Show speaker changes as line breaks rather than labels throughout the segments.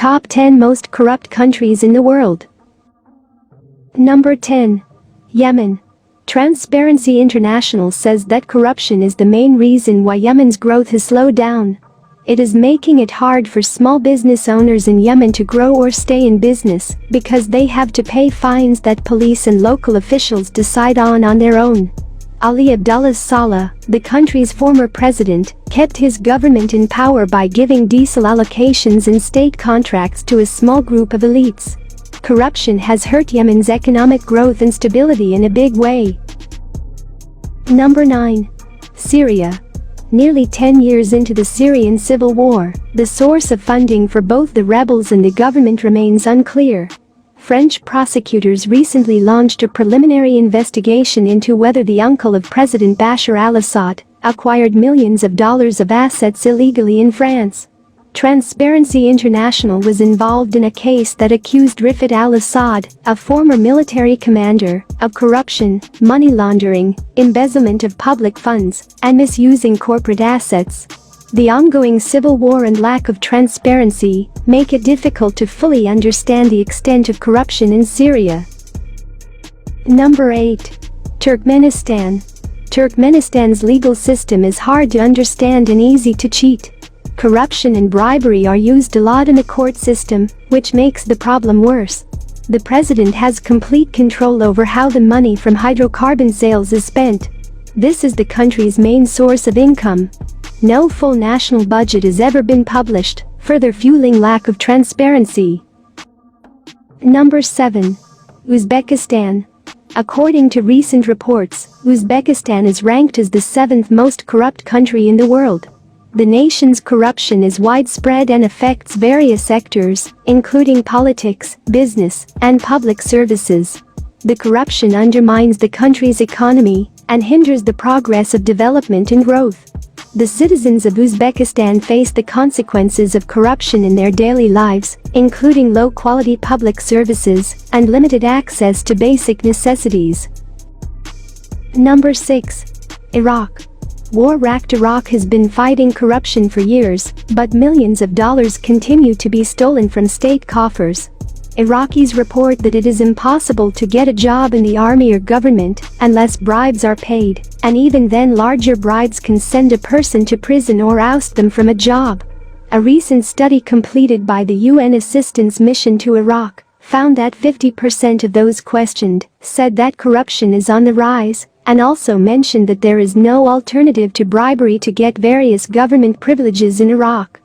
top 10 most corrupt countries in the world. Number 10. Yemen. Transparency International says that corruption is the main reason why Yemen's growth has slowed down. It is making it hard for small business owners in Yemen to grow or stay in business because they have to pay fines that police and local officials decide on their own. Ali Abdullah Saleh, the country's former president, kept his government in power by giving diesel allocations and state contracts to a small group of elites. Corruption has hurt Yemen's economic growth and stability in a big way. Number 9. Syria. Nearly 10 years into the Syrian civil war, the source of funding for both the rebels and the government remains unclear. French prosecutors recently launched a preliminary investigation into whether the uncle of President Bashar al-Assad acquired millions of dollars of assets illegally in France. Transparency International was involved in a case that accused Rifat al-Assad, a former military commander, of corruption, money laundering, embezzlement of public funds, and misusing corporate assets. The ongoing civil war and lack of transparency make it difficult to fully understand the extent of corruption in Syria. Number 8. Turkmenistan. Turkmenistan's legal system is hard to understand and easy to cheat. Corruption and bribery are used a lot in the court system, which makes the problem worse. The president has complete control over how the money from hydrocarbon sales is spent. This is the country's main source of income. No full national budget has ever been published, further fueling lack of transparency. Number 7. Uzbekistan. According to recent reports, Uzbekistan is ranked as the 7th most corrupt country in the world. The nation's corruption is widespread and affects various sectors, including politics, business, and public services. The corruption undermines the country's economy and hinders the progress of development and growth. The citizens of Uzbekistan face the consequences of corruption in their daily lives, including low-quality public services and limited access to basic necessities. Number 6. Iraq. War-wracked Iraq has been fighting corruption for years, but millions of dollars continue to be stolen from state coffers. Iraqis report that it is impossible to get a job in the army or government unless bribes are paid, and even then larger bribes can send a person to prison or oust them from a job. A recent study completed by the UN Assistance Mission to Iraq found that 50% of those questioned said that corruption is on the rise, and also mentioned that there is no alternative to bribery to get various government privileges in Iraq.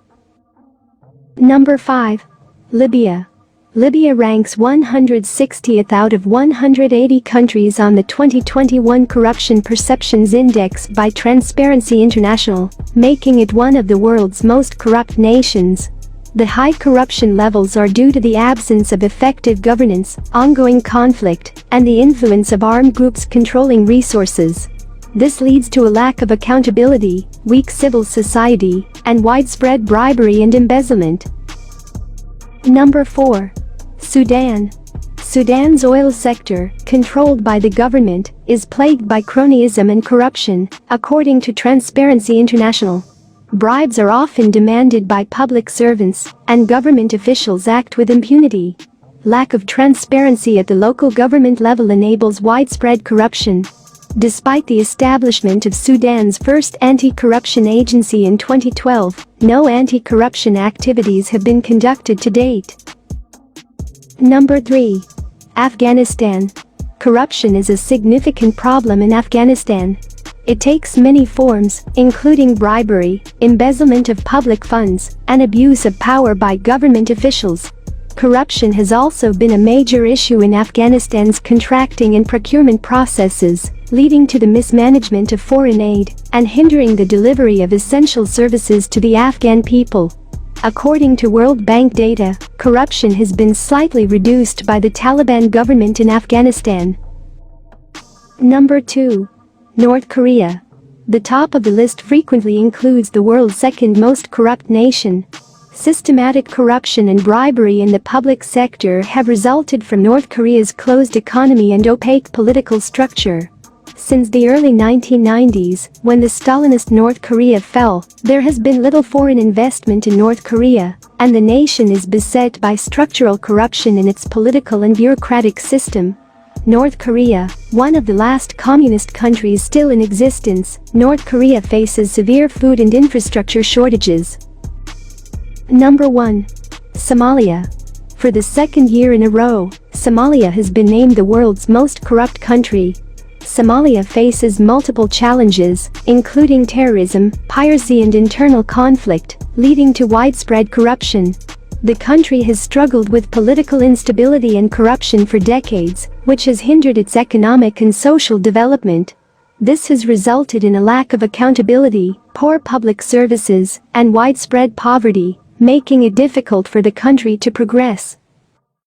Number 5. Libya. Libya ranks 160th out of 180 countries on the 2021 Corruption Perceptions Index by Transparency International, making it one of the world's most corrupt nations. The high corruption levels are due to the absence of effective governance, ongoing conflict, and the influence of armed groups controlling resources. This leads to a lack of accountability, weak civil society, and widespread bribery and embezzlement. Number 4. Sudan. Sudan's oil sector, controlled by the government, is plagued by cronyism and corruption, according to Transparency International. Bribes are often demanded by public servants, and government officials act with impunity. Lack of transparency at the local government level enables widespread corruption. Despite the establishment of Sudan's first anti-corruption agency in 2012, no anti-corruption activities have been conducted to date. Number 3. Afghanistan. Corruption is a significant problem in Afghanistan. It takes many forms, including bribery, embezzlement of public funds, and abuse of power by government officials. Corruption has also been a major issue in Afghanistan's contracting and procurement processes, leading to the mismanagement of foreign aid and hindering the delivery of essential services to the Afghan people. According to World Bank data, corruption has been slightly reduced by the Taliban government in Afghanistan. Number 2. North Korea. The top of the list frequently includes the world's second most corrupt nation. Systematic corruption and bribery in the public sector have resulted from North Korea's closed economy and opaque political structure. Since the early 1990s, when the Stalinist North Korea fell, there has been little foreign investment in North Korea, and the nation is beset by structural corruption in its political and bureaucratic system. North Korea, one of the last communist countries still in existence, North Korea faces severe food and infrastructure shortages. Number 1. Somalia. For the second year in a row, Somalia has been named the world's most corrupt country. Somalia faces multiple challenges, including terrorism, piracy and internal conflict, leading to widespread corruption. The country has struggled with political instability and corruption for decades, which has hindered its economic and social development. This has resulted in a lack of accountability, poor public services, and widespread poverty, making it difficult for the country to progress.